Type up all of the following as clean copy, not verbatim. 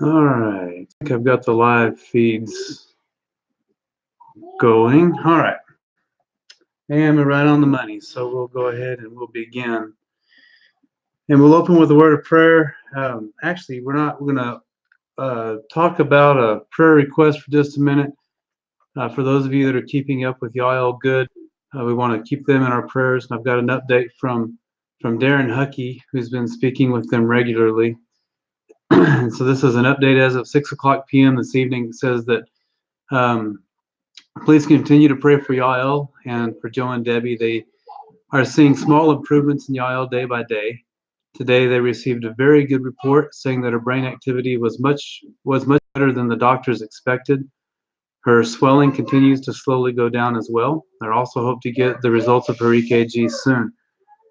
All right. I think I've got the live feeds going. All right. And we're right on the money. So we'll go ahead and we'll begin. And we'll open with a word of prayer. Actually, we're going to talk about a prayer request for just a minute. For those of you that are keeping up with Yael Good, we want to keep them in our prayers. And I've got an update from Darren Huckey, who's been speaking with them regularly. And so this is an update as of 6 o'clock p.m. this evening. It says that please continue to pray for Yael and for Joe and Debbie. They are seeing small improvements in Yael day by day. Today they received a very good report saying that her brain activity was much better than the doctors expected. Her swelling continues to slowly go down as well. I also hope to get the results of her EKG soon.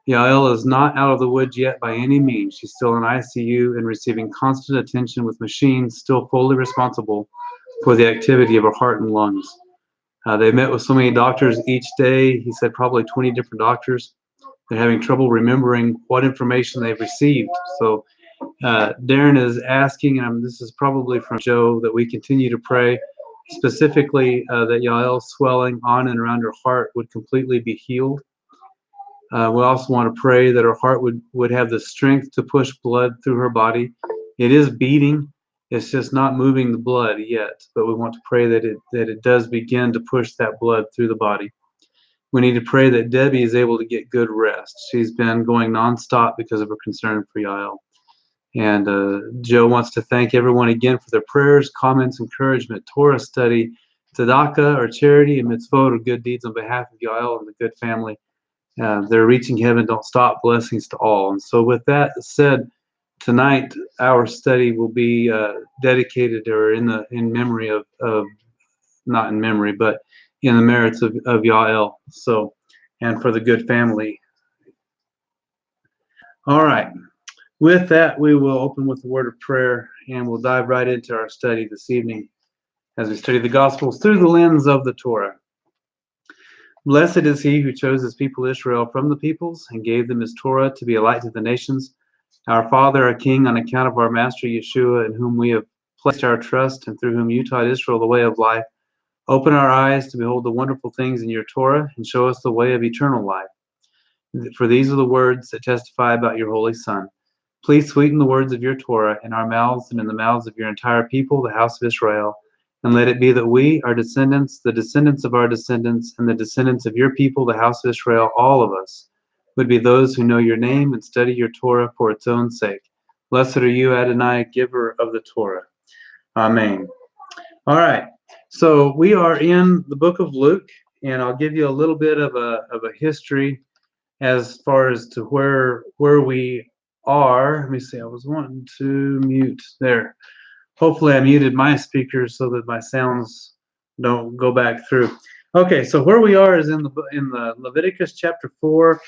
Yael is not out of the woods yet by any means. She's still in ICU and receiving constant attention with machines still fully responsible for the activity of her heart and lungs. They met with so many doctors each day. He said probably 20 different doctors. They're having trouble remembering what information they've received. So Darren is asking, and this is probably from Joe, that we continue to pray specifically that Yael's swelling on and around her heart would completely be healed. We also want to pray that her heart would have the strength to push blood through her body. It is beating. It's just not moving the blood yet, but we want to pray that it does begin to push that blood through the body. We need to pray that Debbie is able to get good rest. She's been going nonstop because of her concern for Yael. And Joe wants to thank everyone again for their prayers, comments, encouragement, Torah study, tzedakah, or charity, and mitzvot, or good deeds on behalf of Yael and the good family. They're reaching heaven. Don't stop. Blessings to all. And so with that said, tonight our study will be dedicated or in memory of not in memory, but in the merits of Yael. So, and for the good family. All right. With that, we will open with a word of prayer and we'll dive right into our study this evening as we study the Gospels through the lens of the Torah. Blessed is he who chose his people Israel from the peoples and gave them his Torah to be a light to the nations. Our Father, our King, on account of our Master Yeshua, in whom we have placed our trust and through whom you taught Israel the way of life, open our eyes to behold the wonderful things in your Torah and show us the way of eternal life. For these are the words that testify about your Holy Son. Please sweeten the words of your Torah in our mouths and in the mouths of your entire people, the house of Israel. And let it be that we, our descendants, the descendants of our descendants, and the descendants of your people, the house of Israel, all of us, would be those who know your name and study your Torah for its own sake. Blessed are you, Adonai, giver of the Torah. Amen. All right. So we are in the book of Luke, and I'll give you a little bit of a history as far as to where we are. Let me see. I was wanting to mute there. Hopefully I muted my speakers so that my sounds don't go back through. Okay, so where we are is in the Leviticus chapter 4,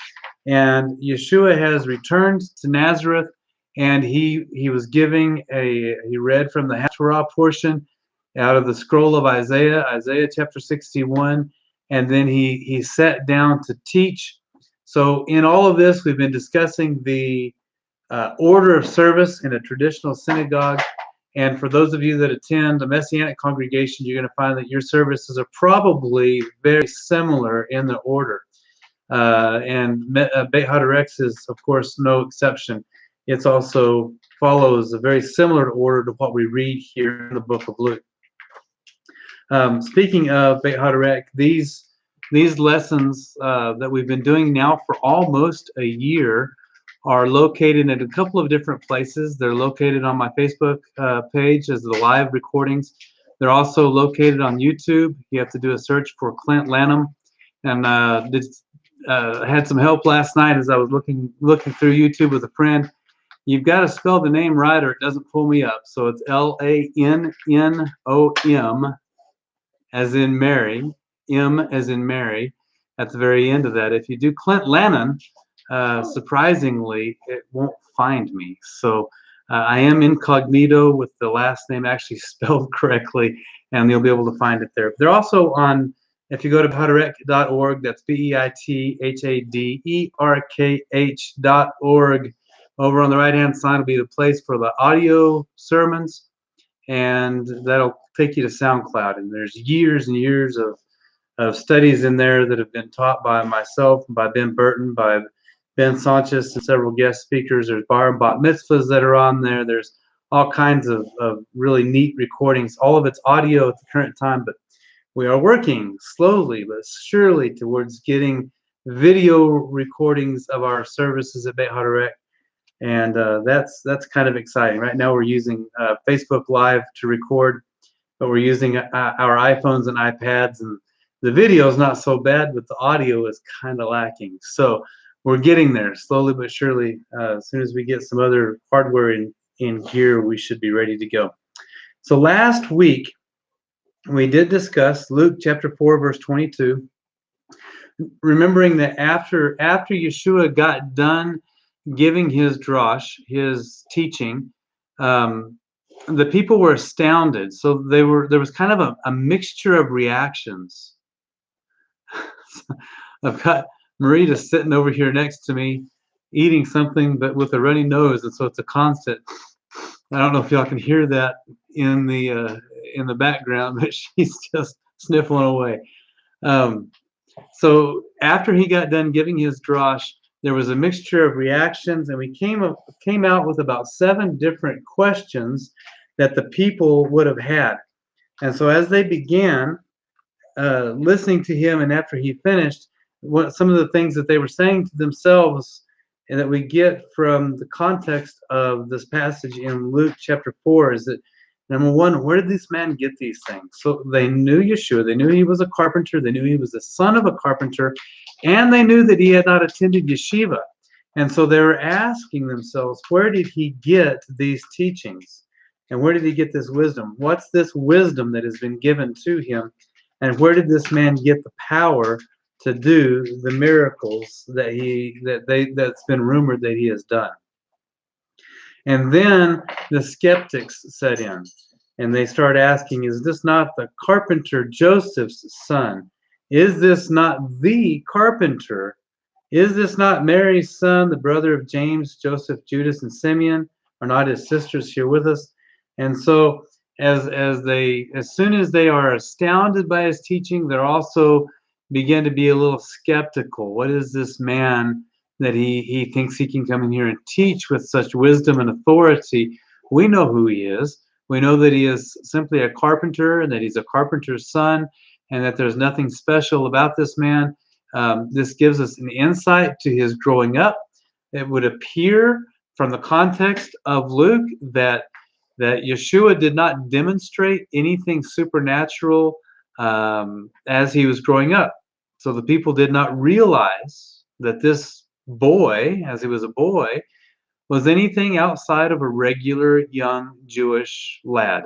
and Yeshua has returned to Nazareth, and he read from the Torah portion out of the scroll of Isaiah chapter 61, and then he sat down to teach. So in all of this, we've been discussing the order of service in a traditional synagogue. And for those of you that attend a Messianic congregation, you're going to find that your services are probably very similar in the order. And Beit HaDarex is, of course, no exception. It also follows a very similar order to what we read here in the book of Luke. Speaking of Beit HaDarex, these lessons that we've been doing now for almost a year are located in a couple of different places. They're located on my Facebook page as the live recordings. They're also located on YouTube. You have to do a search for Clint Lanham. And had some help last night as I was looking through YouTube with a friend. You've got to spell the name right or it doesn't pull me up. So it's Lannom, as in Mary, M as in Mary, at the very end of that. If you do Clint Lanham, surprisingly, it won't find me. So I am incognito with the last name actually spelled correctly, and you'll be able to find it there. They're also on, if you go to beihaderek.org, that's BEITHADERKH.org. Over on the right-hand side will be the place for the audio sermons. and that'll take you to SoundCloud. And there's years and years of studies in there that have been taught by myself, by Ben Burton, by Ben Sanchez, and several guest speakers. There's bar and bat mitzvahs that are on there. There's all kinds of really neat recordings. All of it's audio at the current time, but we are working slowly but surely towards getting video recordings of our services at Beit HaDorek. And that's kind of exciting. Right now we're using Facebook Live to record, but we're using our iPhones and iPads, and the video is not so bad, but the audio is kind of lacking. So we're getting there slowly but surely. As soon as we get some other hardware in gear, we should be ready to go. So last week we did discuss Luke chapter 4, verse 22. Remembering that after Yeshua got done giving his drosh, his teaching, the people were astounded. So there was kind of a mixture of reactions. I've got Marita sitting over here next to me, eating something, but with a runny nose, and so it's a constant. I don't know if y'all can hear that in the background, but she's just sniffling away. So after he got done giving his drosh, there was a mixture of reactions, and we came out with about 7 different questions that the people would have had. And so as they began listening to him, and after he finished, some of the things that they were saying to themselves, and that we get from the context of this passage in Luke chapter 4, is that, number one, where did this man get these things? So they knew Yeshua. They knew he was a carpenter. They knew he was the son of a carpenter. And they knew that he had not attended yeshiva. And so they were asking themselves, where did he get these teachings? And where did he get this wisdom? What's this wisdom that has been given to him? And where did this man get the power to do the miracles that's been rumored that he has done? And then the skeptics set in, and they start asking, is this not the carpenter Joseph's son? Is this not the carpenter? Is this not Mary's son, the brother of James, Joseph, Judas, and Simeon? Are not his sisters here with us? And so as soon as they are astounded by his teaching, they're also begin to be a little skeptical. What is this man that he thinks he can come in here and teach with such wisdom and authority? We know who he is. We know that he is simply a carpenter, and that he's a carpenter's son, and that there's nothing special about this man. This gives us an insight to his growing up. It would appear from the context of Luke that Yeshua did not demonstrate anything supernatural as he was growing up. So the people did not realize that this boy, as he was a boy, was anything outside of a regular young Jewish lad,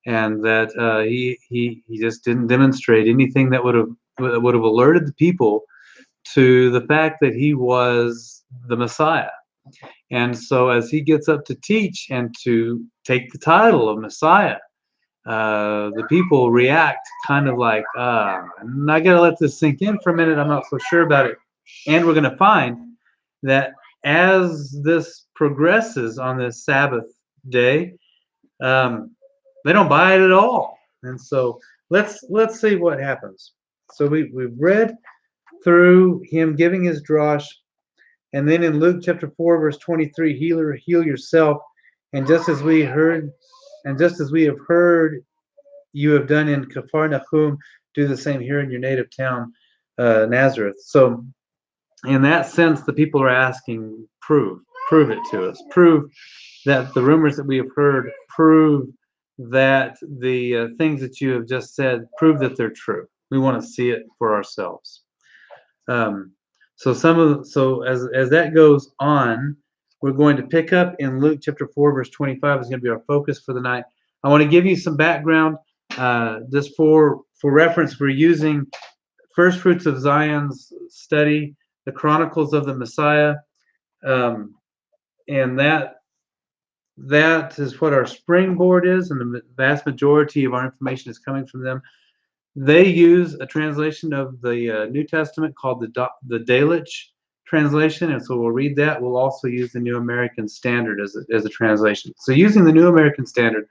and that he just didn't demonstrate anything that would have alerted the people to the fact that he was the Messiah. And so as he gets up to teach and to take the title of Messiah, the people react kind of like, and I gotta let this sink in for a minute, I'm not so sure about it. And we're going to find that as this progresses on this Sabbath day, they don't buy it at all. And so let's see what happens. So we've read through him giving his drosh, and then in Luke chapter 4, verse 23, heal yourself, and just as we have heard you have done in Capharnaum, do the same here in your native town, Nazareth. So in that sense, the people are asking, prove it to us. Prove that the rumors that we have heard, prove that the things that you have just said, prove that they're true. We want to see it for ourselves. So as that goes on, we're going to pick up in Luke chapter 4, verse 25. Is going to be our focus for the night. I want to give you some background, just for reference. We're using First Fruits of Zion's study, the Chronicles of the Messiah, and that is what our springboard is, and the vast majority of our information is coming from them. They use a translation of the New Testament called the Delitzsch translation, and so we'll read that. We'll also use the New American Standard as a translation. So using the New American Standard,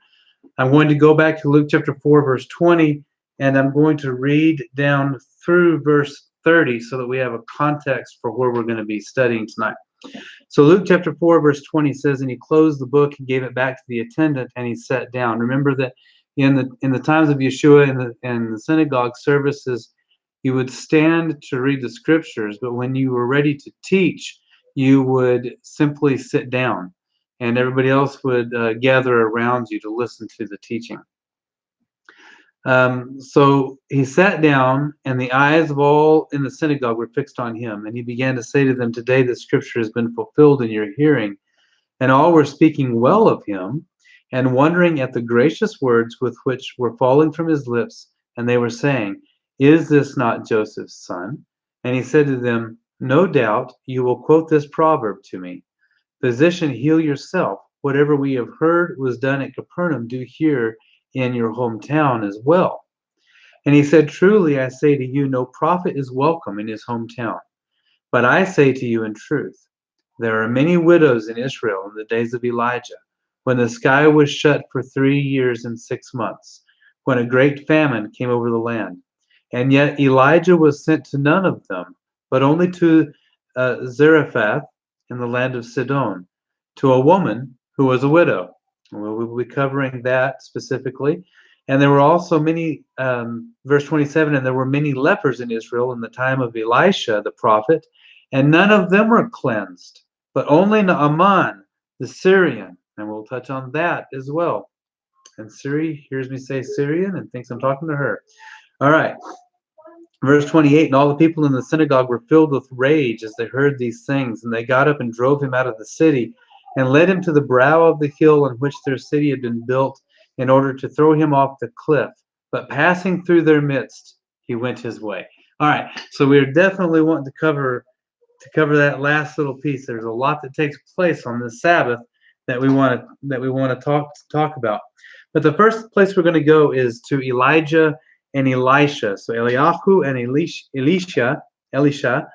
I'm going to go back to Luke chapter 4, verse 20, and I'm going to read down through verse 30 so that we have a context for where we're going to be studying tonight. So Luke chapter 4, verse 20 says, and he closed the book and gave it back to the attendant, and he sat down. Remember that in the times of Yeshua in the synagogue services, you would stand to read the scriptures, but when you were ready to teach, you would simply sit down, and everybody else would gather around you to listen to the teaching. So he sat down, and the eyes of all in the synagogue were fixed on him, and he began to say to them, today the scripture has been fulfilled in your hearing. And all were speaking well of him, and wondering at the gracious words with which were falling from his lips, and they were saying, is this not Joseph's son? And he said to them, no doubt you will quote this proverb to me, physician, heal yourself. Whatever we have heard was done at Capernaum, do here in your hometown as well. And he said, truly I say to you, no prophet is welcome in his hometown. But I say to you in truth, there are many widows in Israel in the days of Elijah, when the sky was shut for 3 years and 6 months, when a great famine came over the land. And yet Elijah was sent to none of them, but only to Zarephath in the land of Sidon, to a woman who was a widow. We'll be covering that specifically. And there were also many, verse 27, and there were many lepers in Israel in the time of Elisha the prophet, and none of them were cleansed, but only Naaman the Syrian. And we'll touch on that as well. And Siri hears me say Syrian and thinks I'm talking to her. All right. Verse 28, and all the people in the synagogue were filled with rage as they heard these things, and they got up and drove him out of the city and led him to the brow of the hill on which their city had been built in order to throw him off the cliff. But passing through their midst, he went his way. All right, so we're definitely wanting to cover that last little piece. There's a lot that takes place on this Sabbath that we want to talk about. But the first place we're going to go is to Elijah and Elisha. So Eliyahu and Elisha,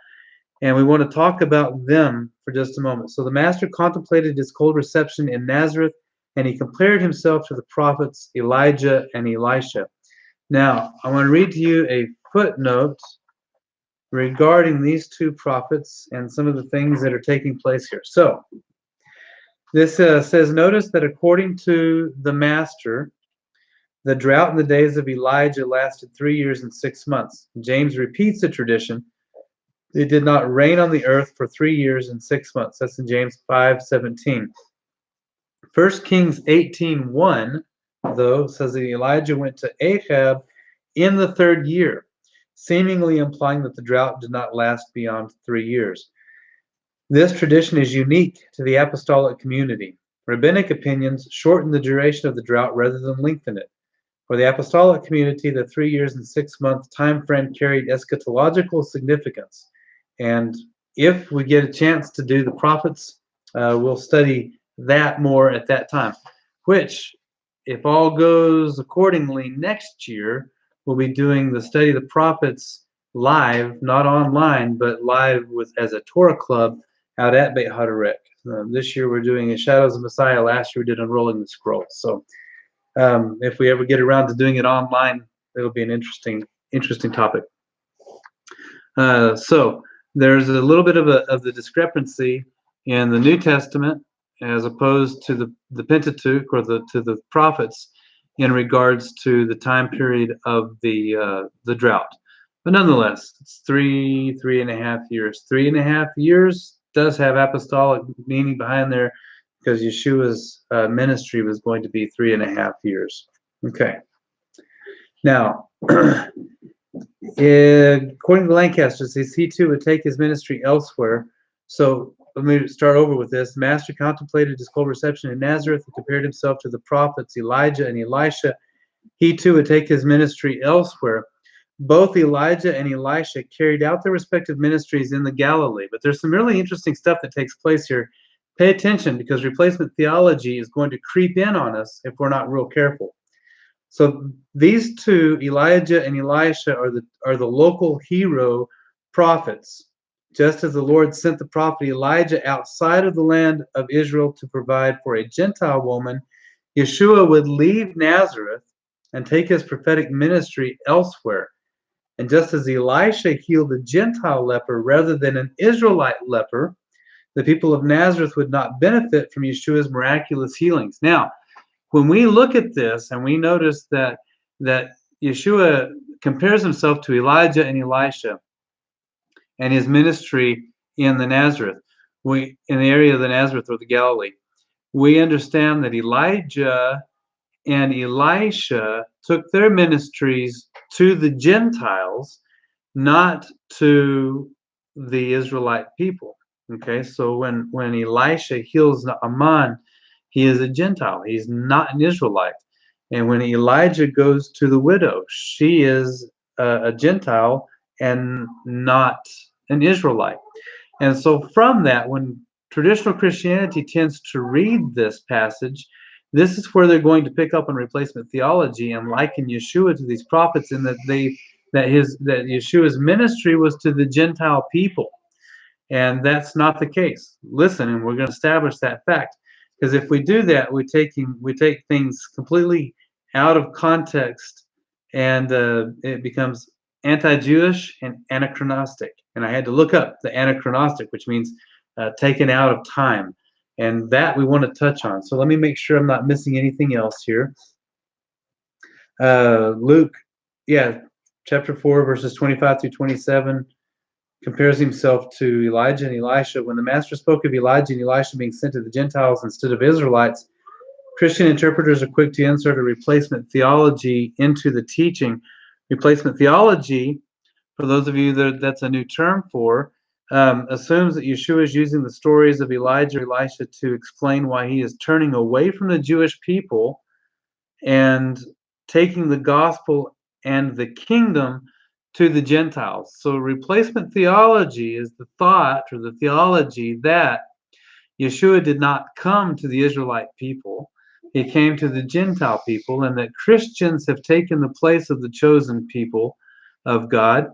and we want to talk about them for just a moment. So the master contemplated his cold reception in Nazareth, and he compared himself to the prophets Elijah and Elisha. Now, I want to read to you a footnote regarding these two prophets and some of the things that are taking place here. So this says, notice that according to the master, the drought in the days of Elijah lasted 3 years and 6 months. James repeats the tradition. It did not rain on the earth for 3 years and 6 months. That's in James 5:17. 1 Kings 18:1, though, says that Elijah went to Ahab in the 3rd year, seemingly implying that the drought did not last beyond 3 years. This tradition is unique to the apostolic community. Rabbinic opinions shorten the duration of the drought rather than lengthen it. For the apostolic community, the 3 years and 6 month time frame carried eschatological significance. And if we get a chance to do the prophets, we'll study that more at that time, which, if all goes accordingly, next year we'll be doing the study of the prophets live, not online, but live as a Torah club out at Beit Haderek. This year we're doing Shadows of Messiah. Last year we did Unrolling the Scroll. So if we ever get around to doing it online, it'll be an interesting topic. So there's a little bit of the discrepancy in the New Testament as opposed to the Pentateuch or to the prophets in regards to the time period of the drought. But nonetheless, it's 3.5 years. 3.5 years does have apostolic meaning behind there, because Yeshua's ministry was going to be 3.5 years. Okay. Now, according to Lancaster, says he too would take his ministry elsewhere. So let me start over with this. The master contemplated his cold reception in Nazareth and compared himself to the prophets Elijah and Elisha. He too would take his ministry elsewhere. Both Elijah and Elisha carried out their respective ministries in the Galilee. But there's some really interesting stuff that takes place here. Pay attention, because replacement theology is going to creep in on us if we're not real careful. So these two, Elijah and Elisha, are the local hero prophets. Just as the Lord sent the prophet Elijah outside of the land of Israel to provide for a Gentile woman, Yeshua would leave Nazareth and take his prophetic ministry elsewhere. And just as Elisha healed a Gentile leper rather than an Israelite leper, the people of Nazareth would not benefit from Yeshua's miraculous healings. Now, when we look at this and we notice that Yeshua compares himself to Elijah and Elisha and his ministry in the Nazareth, in the area of the Nazareth or the Galilee, we understand that Elijah and Elisha took their ministries to the Gentiles, not to the Israelite people. Okay, so when Elisha heals Naaman, he is a Gentile. He's not an Israelite. And when Elijah goes to the widow, she is a Gentile and not an Israelite. And so from that, when traditional Christianity tends to read this passage, this is where they're going to pick up on replacement theology and liken Yeshua to these prophets, in that that Yeshua's ministry was to the Gentile people. And that's not the case. Listen, and we're going to establish that fact. Because if we do that, we take things completely out of context, and it becomes anti-Jewish and anachronistic. And I had to look up the anachronistic, which means taken out of time. And that we want to touch on. So let me make sure I'm not missing anything else here. Luke, chapter 4, verses 25 through 27. Compares himself to Elijah and Elisha. When the Master spoke of Elijah and Elisha being sent to the Gentiles instead of Israelites, Christian interpreters are quick to insert a replacement theology into the teaching. Replacement theology, for those of you that's a new term for, assumes that Yeshua is using the stories of Elijah or Elisha to explain why he is turning away from the Jewish people and taking the gospel and the kingdom to the Gentiles. So replacement theology is the thought or the theology that Yeshua did not come to the Israelite people. He came to the Gentile people, and that Christians have taken the place of the chosen people of God,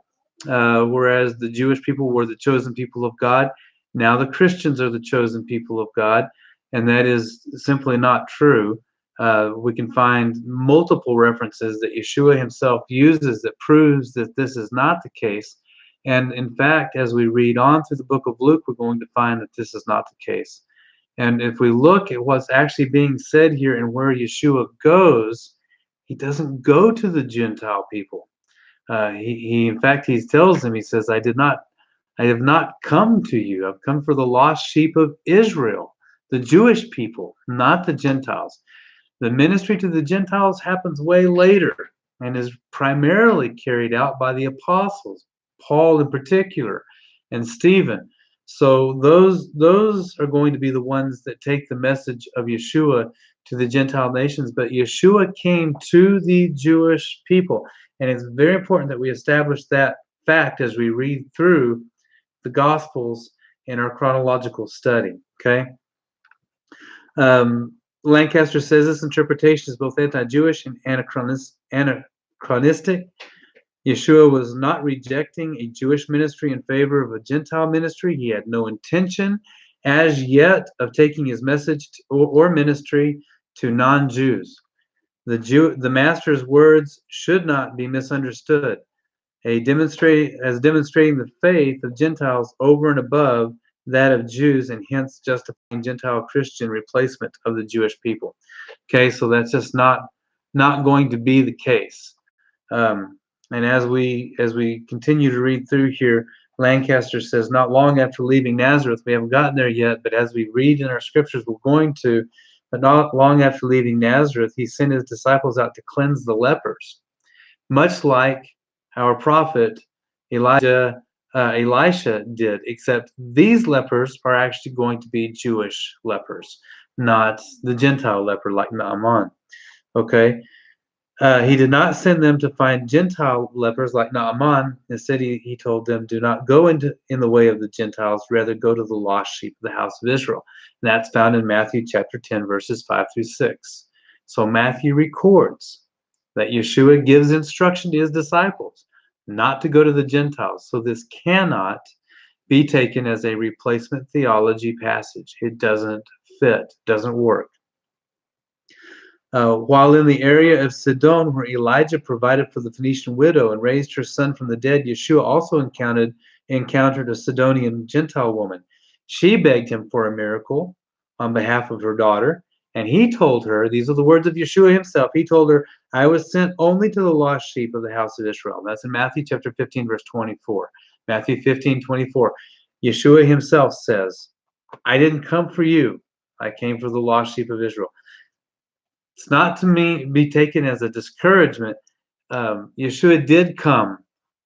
whereas the Jewish people were the chosen people of God. Now the Christians are the chosen people of God, and that is simply not true. We can find multiple references that Yeshua himself uses that proves that this is not the case. And in fact, as we read on through the book of Luke, we're going to find that this is not the case. And if we look at what's actually being said here and where Yeshua goes, he doesn't go to the Gentile people. He in fact, he tells them, he says, I have not come to you. I've come for the lost sheep of Israel, the Jewish people, not the Gentiles. The ministry to the Gentiles happens way later and is primarily carried out by the apostles, Paul in particular, and Stephen. So those are going to be the ones that take the message of Yeshua to the Gentile nations. But Yeshua came to the Jewish people. And it's very important that we establish that fact as we read through the Gospels in our chronological study. Okay? Lancaster says this interpretation is both anti-Jewish and anachronistic. Yeshua was not rejecting a Jewish ministry in favor of a Gentile ministry. He had no intention as yet of taking his message or ministry to non-Jews. The Master's words should not be misunderstood as demonstrating the faith of Gentiles over and above that of Jews, and hence justifying Gentile Christian replacement of the Jewish people. Okay, so that's just not going to be the case. And as we continue to read through here, Lancaster says, not long after leaving Nazareth, we haven't gotten there yet, but as we read in our scriptures, we're going to, but not long after leaving Nazareth, he sent his disciples out to cleanse the lepers, much like our prophet Elisha did, except these lepers are actually going to be Jewish lepers, not the Gentile leper like Naaman. Okay? He did not send them to find Gentile lepers like Naaman. Instead, he told them, do not go in the way of the Gentiles, rather go to the lost sheep of the house of Israel. And that's found in Matthew chapter 10, verses 5 through 6. So Matthew records that Yeshua gives instruction to his disciples not to go to the Gentiles. So this cannot be taken as a replacement theology passage. It doesn't fit, doesn't work. While in the area of Sidon, where Elijah provided for the Phoenician widow and raised her son from the dead, Yeshua also encountered a Sidonian Gentile woman. She begged him for a miracle on behalf of her daughter, and he told her, these are the words of Yeshua himself, he told her, I was sent only to the lost sheep of the house of Israel. That's in Matthew chapter 15, verse 24. Matthew 15:24. Yeshua himself says, I didn't come for you. I came for the lost sheep of Israel. It's not to be taken as a discouragement. Yeshua did come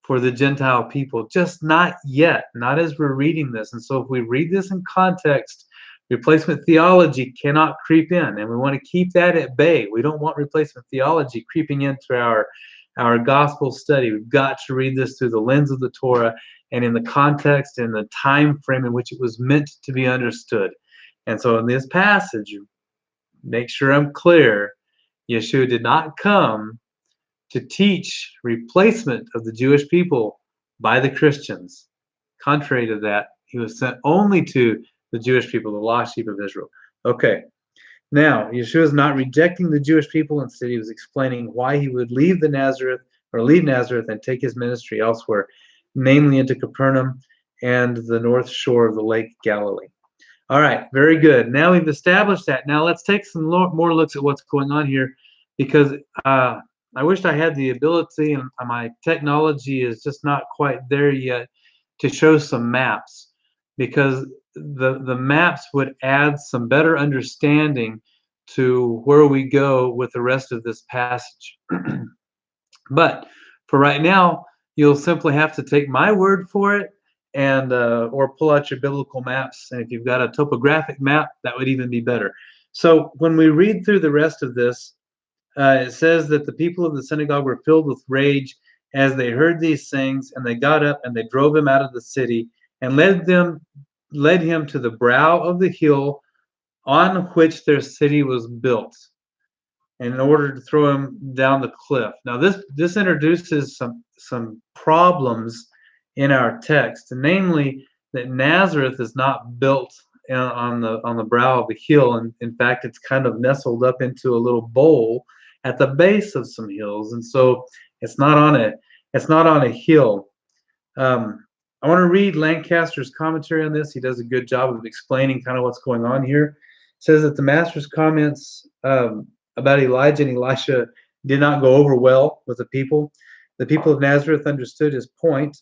for the Gentile people, just not yet, not as we're reading this. And so if we read this in context, replacement theology cannot creep in, and we want to keep that at bay. We don't want replacement theology creeping into our gospel study. We've got to read this through the lens of the Torah and in the context and the time frame in which it was meant to be understood. And so in this passage, make sure I'm clear, Yeshua did not come to teach replacement of the Jewish people by the Christians. Contrary to that, he was sent only to the Jewish people, the lost sheep of Israel. Okay, now Yeshua is not rejecting the Jewish people. Instead, he was explaining why he would leave Nazareth and take his ministry elsewhere, namely into Capernaum and the north shore of the Lake Galilee. All right, very good. Now we've established that. Now let's take some more looks at what's going on here, because I wished I had the ability, and my technology is just not quite there yet, to show some maps, because the maps would add some better understanding to where we go with the rest of this passage. But for right now, you'll simply have to take my word for it, and or pull out your biblical maps. And if you've got a topographic map, that would even be better. So when we read through the rest of this, it says that the people of the synagogue were filled with rage as they heard these things, and they got up and they drove him out of the city and led him to the brow of the hill on which their city was built, in order to throw him down the cliff. Now this introduces some problems in our text, and namely that Nazareth is not built on the brow of the hill, and in fact it's kind of nestled up into a little bowl at the base of some hills, and so it's not on a hill. I want to read Lancaster's commentary on this. He does a good job of explaining kind of what's going on here. It says that the master's comments about Elijah and Elisha did not go over well with the people. The people of Nazareth understood his point.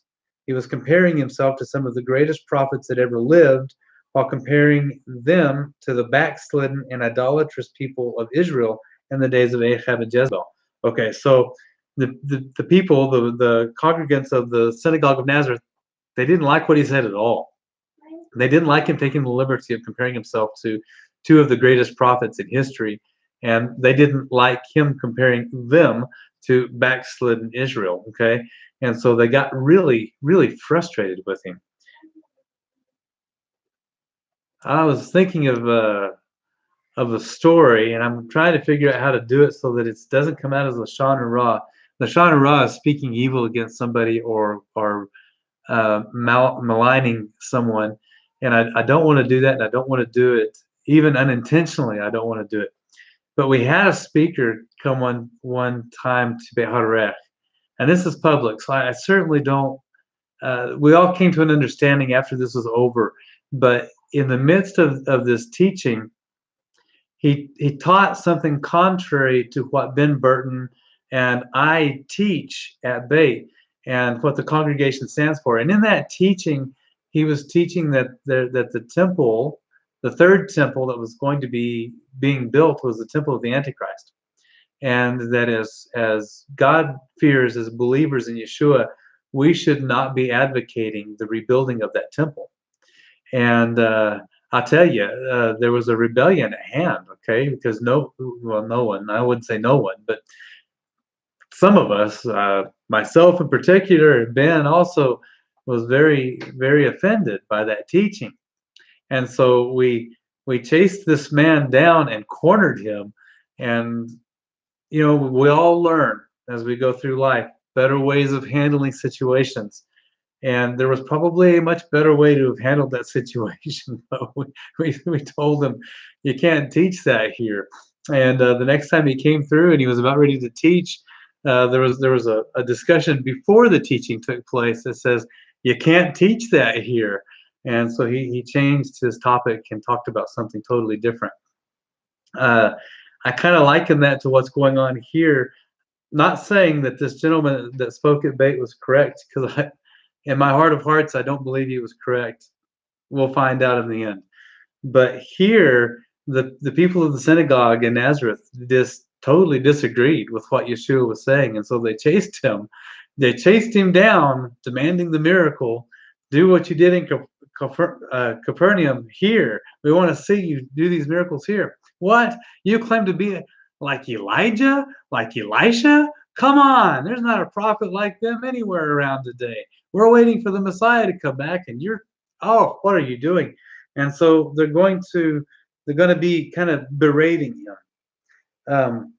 He was comparing himself to some of the greatest prophets that ever lived, while comparing them to the backslidden and idolatrous people of Israel in the days of Ahab and Jezebel. Okay, so the people, the congregants of the synagogue of Nazareth, they didn't like what he said at all. They didn't like him taking the liberty of comparing himself to two of the greatest prophets in history, and they didn't like him comparing them to backslidden Israel. Okay, and so they got really, really frustrated with him. I was thinking of a story, and I'm trying to figure out how to do it so that it doesn't come out as Lashon Hara. Lashon Hara is speaking evil against somebody or maligning someone, and I don't want to do that, and I don't want to do it even unintentionally. I don't want to do it. But we had a speaker come one time to Beit Hadarech, and this is public, so I certainly don't. We all came to an understanding after this was over, but in the midst of this teaching, he taught something contrary to what Ben Burton and I teach at Beit and what the congregation stands for. And in that teaching, he was teaching that the temple, the third temple that was going to be being built, was the temple of the Antichrist. And that as God fears, as believers in Yeshua, we should not be advocating the rebuilding of that temple. And I'll tell you, there was a rebellion at hand, okay? Because no one, I wouldn't say no one, but some of us, myself in particular, and Ben also, was very, very offended by that teaching. And so we chased this man down and cornered him. And, you know, we all learn as we go through life better ways of handling situations. And there was probably a much better way to have handled that situation. But we told him, you can't teach that here. And the next time he came through and he was about ready to teach, there was a discussion before the teaching took place that says you can't teach that here, and so he changed his topic and talked about something totally different. Uh, I kind of liken that to what's going on here. Not saying that this gentleman that spoke at Bait was correct, because in my heart of hearts, I don't believe he was correct. We'll find out in the end. But here, the people of the synagogue in Nazareth just totally disagreed with what Yeshua was saying, and so they chased him. They chased him down, demanding the miracle. Do what you did in Capernaum here. We want to see you do these miracles here. What? You claim to be like Elijah, like Elisha? Come on, there's not a prophet like them anywhere around today. We're waiting for the Messiah to come back, and what are you doing? And so they're going to be kind of berating him.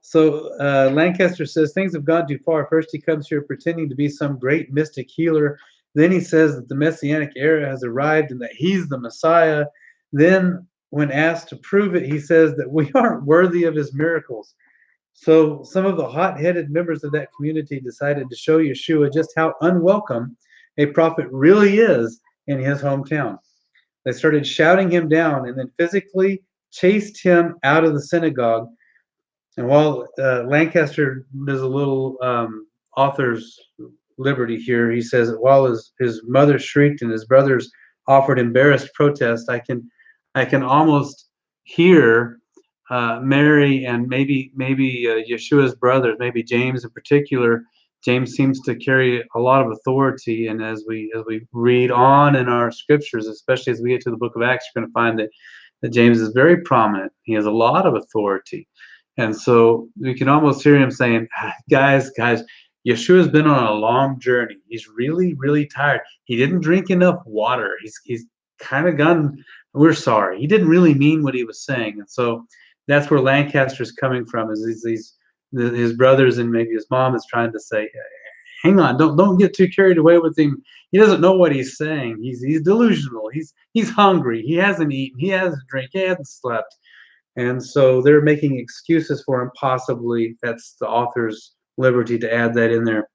So Lancaster says things have gone too far. First, he comes here pretending to be some great mystic healer. Then he says that the messianic era has arrived and that he's the Messiah. Then, when asked to prove it, he says that we aren't worthy of his miracles. So some of the hot-headed members of that community decided to show Yeshua just how unwelcome a prophet really is in his hometown. They started shouting him down and then physically chased him out of the synagogue. And while Lancaster does a little author's liberty here, he says that while his mother shrieked and his brothers offered embarrassed protest, I can almost hear Mary and maybe Yeshua's brothers, maybe James in particular. James seems to carry a lot of authority, and as we read on in our scriptures, especially as we get to the book of Acts, you're going to find that James is very prominent. He has a lot of authority, and so we can almost hear him saying, guys, Yeshua's been on a long journey. He's really, really tired. He didn't drink enough water. He's kind of gone. We're sorry. He didn't really mean what he was saying, and so that's where Lancaster's coming from. Is his brothers and maybe his mom is trying to say, hang on, don't get too carried away with him. He doesn't know what he's saying. He's delusional. He's hungry. He hasn't eaten. He hasn't drank. He hasn't slept. And so they're making excuses for him. Possibly that's the author's liberty to add that in there.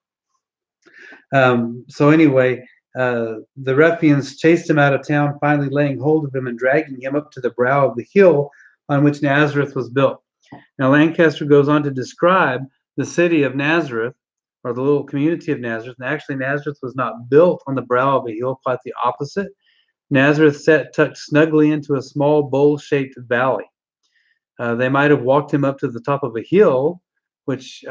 So anyway, the ruffians chased him out of town, finally laying hold of him and dragging him up to the brow of the hill on which Nazareth was built. Now, Lancaster goes on to describe the city of Nazareth, or the little community of Nazareth. And actually, Nazareth was not built on the brow of a hill, quite the opposite. Nazareth sat tucked snugly into a small bowl-shaped valley. They might have walked him up to the top of a hill, which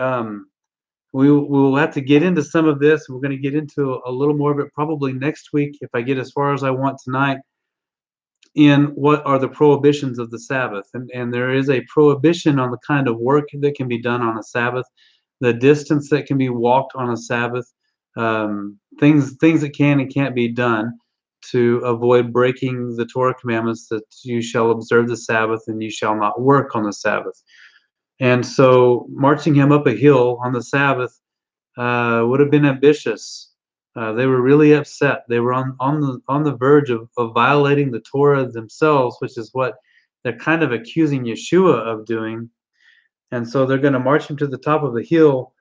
we will have to get into some of this. We're going to get into a little more of it probably next week if I get as far as I want tonight, in what are the prohibitions of the Sabbath. And there is a prohibition on the kind of work that can be done on a Sabbath, the distance that can be walked on a Sabbath, things that can and can't be done to avoid breaking the Torah commandments that you shall observe the Sabbath and you shall not work on the Sabbath. And so marching him up a hill on the Sabbath would have been ambitious. They were really upset. They were on the verge of violating the Torah themselves, which is what they're kind of accusing Yeshua of doing. And so they're going to march him to the top of the hill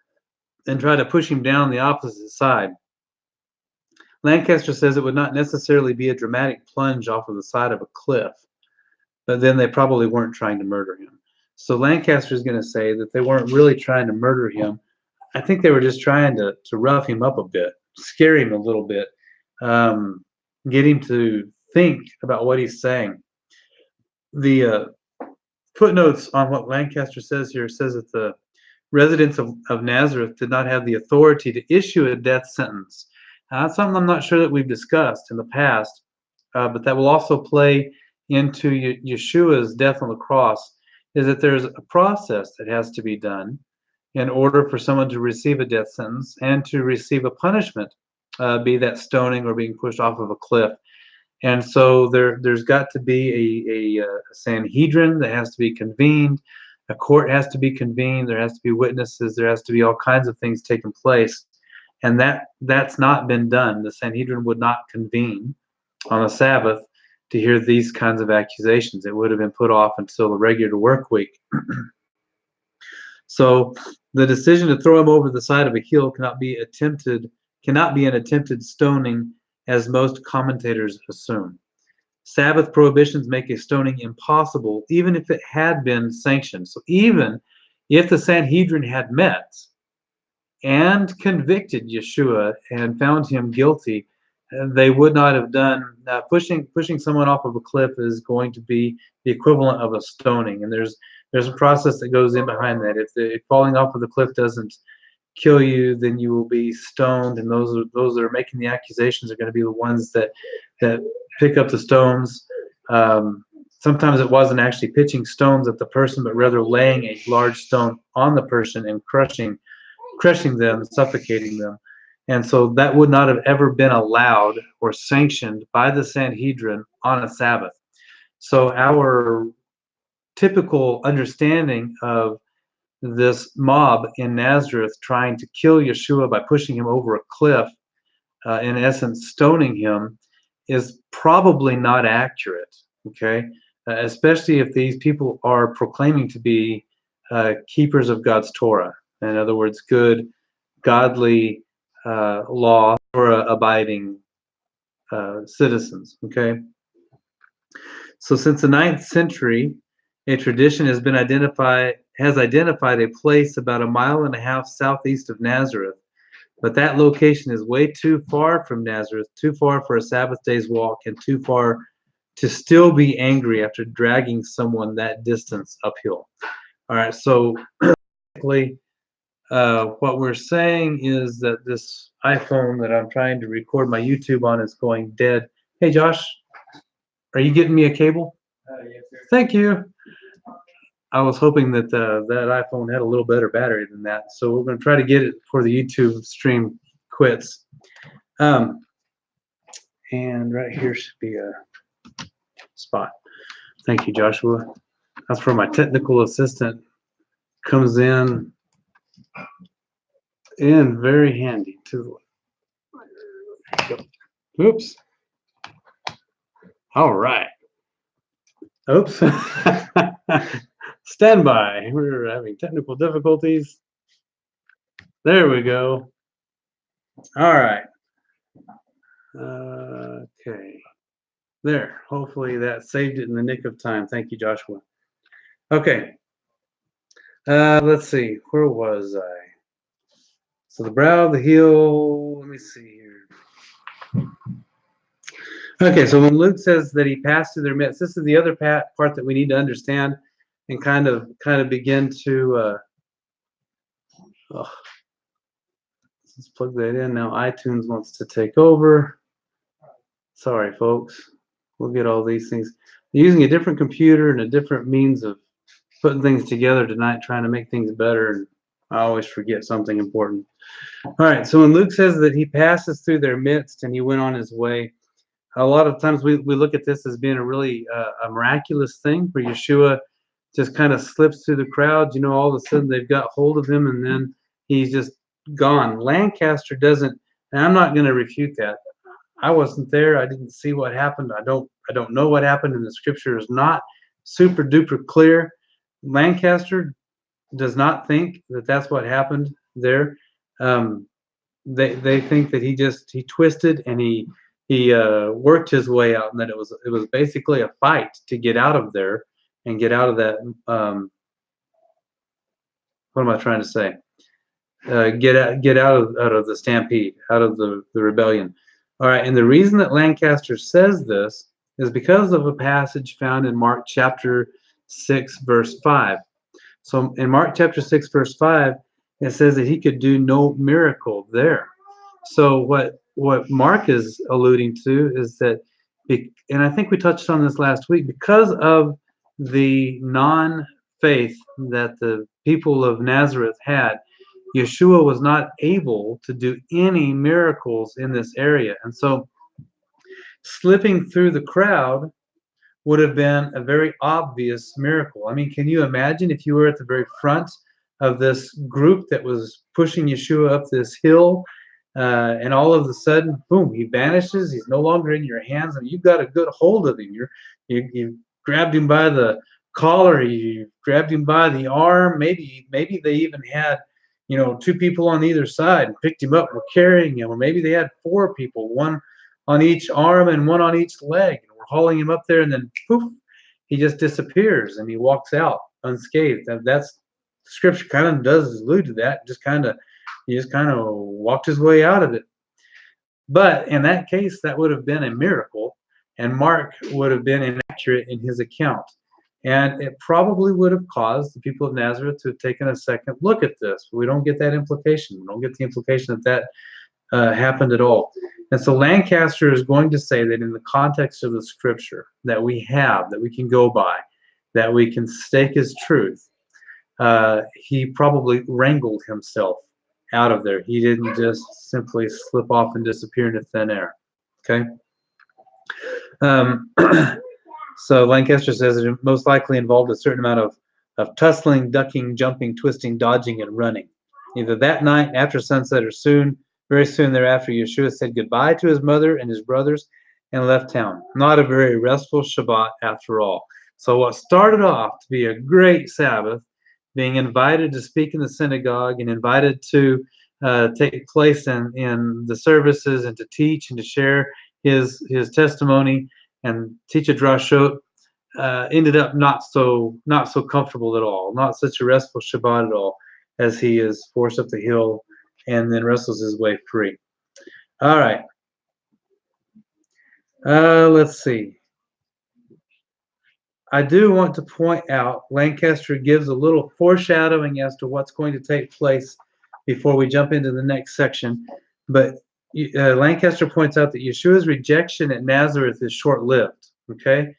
and try to push him down the opposite side. Lancaster says it would not necessarily be a dramatic plunge off of the side of a cliff, but then they probably weren't trying to murder him. So Lancaster is going to say that they weren't really trying to murder him. I think they were just trying to rough him up a bit, scare him a little bit, get him to think about what he's saying. The footnotes on what Lancaster says here says that the residents of Nazareth did not have the authority to issue a death sentence. That's something I'm not sure that we've discussed in the past, but that will also play into Yeshua's death on the cross, is that there's a process that has to be done in order for someone to receive a death sentence and to receive a punishment, be that stoning or being pushed off of a cliff. And so there's got to be a Sanhedrin that has to be convened, a court has to be convened, there has to be witnesses, there has to be all kinds of things taking place. And that's not been done. The Sanhedrin would not convene on a Sabbath. to hear these kinds of accusations. It would have been put off until the regular work week. So the decision to throw him over the side of a hill cannot be an attempted stoning, as most commentators assume. Sabbath prohibitions make a stoning impossible, even if it had been sanctioned. So even if the Sanhedrin had met and convicted Yeshua and found him guilty, they would not have done. Pushing someone off of a cliff is going to be the equivalent of a stoning, and there's a process that goes in behind that. If falling off of the cliff doesn't kill you, then you will be stoned, and those that are making the accusations are going to be the ones that pick up the stones. Sometimes it wasn't actually pitching stones at the person, but rather laying a large stone on the person and crushing them, suffocating them. And so that would not have ever been allowed or sanctioned by the Sanhedrin on a Sabbath. So our typical understanding of this mob in Nazareth trying to kill Yeshua by pushing him over a cliff, in essence stoning him, is probably not accurate, okay? Especially if these people are proclaiming to be keepers of God's Torah. In other words, good, godly, law or abiding citizens. Okay. So since the 9th century, a tradition has identified a place about 1.5 miles southeast of Nazareth, but that location is way too far from Nazareth, too far for a Sabbath day's walk, and too far to still be angry after dragging someone that distance uphill. All right. So basically, what we're saying is that this iPhone that I'm trying to record my YouTube on is going dead. Hey, Josh, are you getting me a cable? Yes, sir. Thank you. I was hoping that that iPhone had a little better battery than that, so we're going to try to get it before the YouTube stream quits. And right here should be a spot. Thank you, Joshua. That's where my technical assistant comes in very handy too. Oops. All right. Oops. Stand by. We're having technical difficulties. There we go. All right. Okay. There. Hopefully that saved it in the nick of time. Thank you, Joshua. Okay. Let's see. Where was I? So the brow of the hill. Let me see here. Okay, so when Luke says that he passed through their midst, this is the other part that we need to understand and kind of begin to. Let's plug that in now. iTunes wants to take over. Sorry, folks. We'll get all these things. I'm using a different computer and a different means of putting things together tonight, trying to make things better, and I always forget something important. All right, so when Luke says that he passes through their midst and he went on his way, a lot of times we look at this as being a really a miraculous thing where Yeshua just kind of slips through the crowd. You know, all of a sudden they've got hold of him and then he's just gone. Lancaster doesn't, and I'm not going to refute that. I wasn't there. I didn't see what happened. I don't know what happened, and the scripture is not super duper clear. Lancaster does not think that that's what happened there. They think that he twisted and he worked his way out, and that it was basically a fight to get out of there and get out of that. What am I trying to say? Get out of the stampede, out of the rebellion. All right, and the reason that Lancaster says this is because of a passage found in Mark chapter 6, verse 5. So in Mark chapter 6, verse 5, it says that he could do no miracle there. So what Mark is alluding to is that, and I think we touched on this last week, because of the non-faith that the people of Nazareth had, Yeshua was not able to do any miracles in this area. And so slipping through the crowd would have been a very obvious miracle. I mean, can you imagine if you were at the very front of this group that was pushing Yeshua up this hill, And all of a sudden, boom, he vanishes. He's no longer in your hands, and you've got a good hold of him. You grabbed him by the collar, you grabbed him by the arm. Maybe they even had, two people on either side and picked him up, were carrying him, or maybe they had four people, one on each arm and one on each leg, and we're hauling him up there, and then poof, he just disappears and he walks out unscathed. That's Scripture kind of does allude to that. He just kind of walked his way out of it. But in that case, that would have been a miracle, and Mark would have been inaccurate in his account. And it probably would have caused the people of Nazareth to have taken a second look at this. But we don't get that implication. We don't get the implication that happened at all. And so Lancaster is going to say that in the context of the Scripture that we can go by, that we can stake as truth, he probably wrangled himself out of there. He didn't just simply slip off and disappear into thin air. Okay. So Lancaster says it most likely involved a certain amount of tussling, ducking, jumping, twisting, dodging, and running. Either that night, after sunset, or very soon thereafter, Yeshua said goodbye to his mother and his brothers and left town. Not a very restful Shabbat after all. So what started off to be a great Sabbath, being invited to speak in the synagogue and invited to take place in the services and to teach and to share his testimony and teach a drashot, ended up not so comfortable at all, not such a restful Shabbat at all, as he is forced up the hill and then wrestles his way free. All right. Let's see. I do want to point out, Lancaster gives a little foreshadowing as to what's going to take place before we jump into the next section. But Lancaster points out that Yeshua's rejection at Nazareth is short-lived. Okay?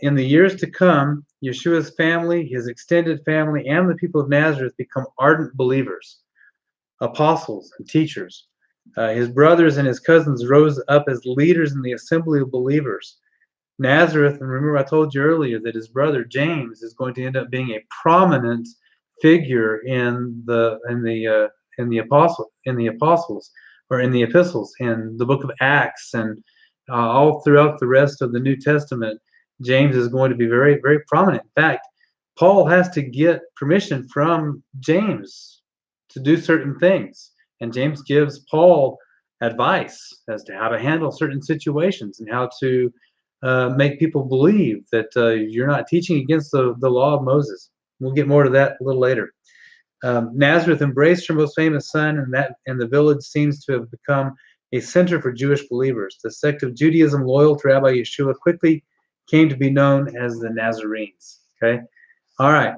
In the years to come, Yeshua's family, his extended family, and the people of Nazareth become ardent believers, apostles, and teachers. His brothers and his cousins rose up as leaders in the assembly of believers. Nazareth, and remember I told you earlier that his brother James is going to end up being a prominent figure in the apostles, or in the epistles, in the book of Acts, and all throughout the rest of the New Testament. James is going to be very, very prominent. In fact, Paul has to get permission from James to do certain things, and James gives Paul advice as to how to handle certain situations and how to make people believe that you're not teaching against the law of Moses. We'll get more to that a little later. Nazareth embraced her most famous son, and the village seems to have become a center for Jewish believers. The sect of Judaism loyal to Rabbi Yeshua quickly came to be known as the Nazarenes. Okay, all right.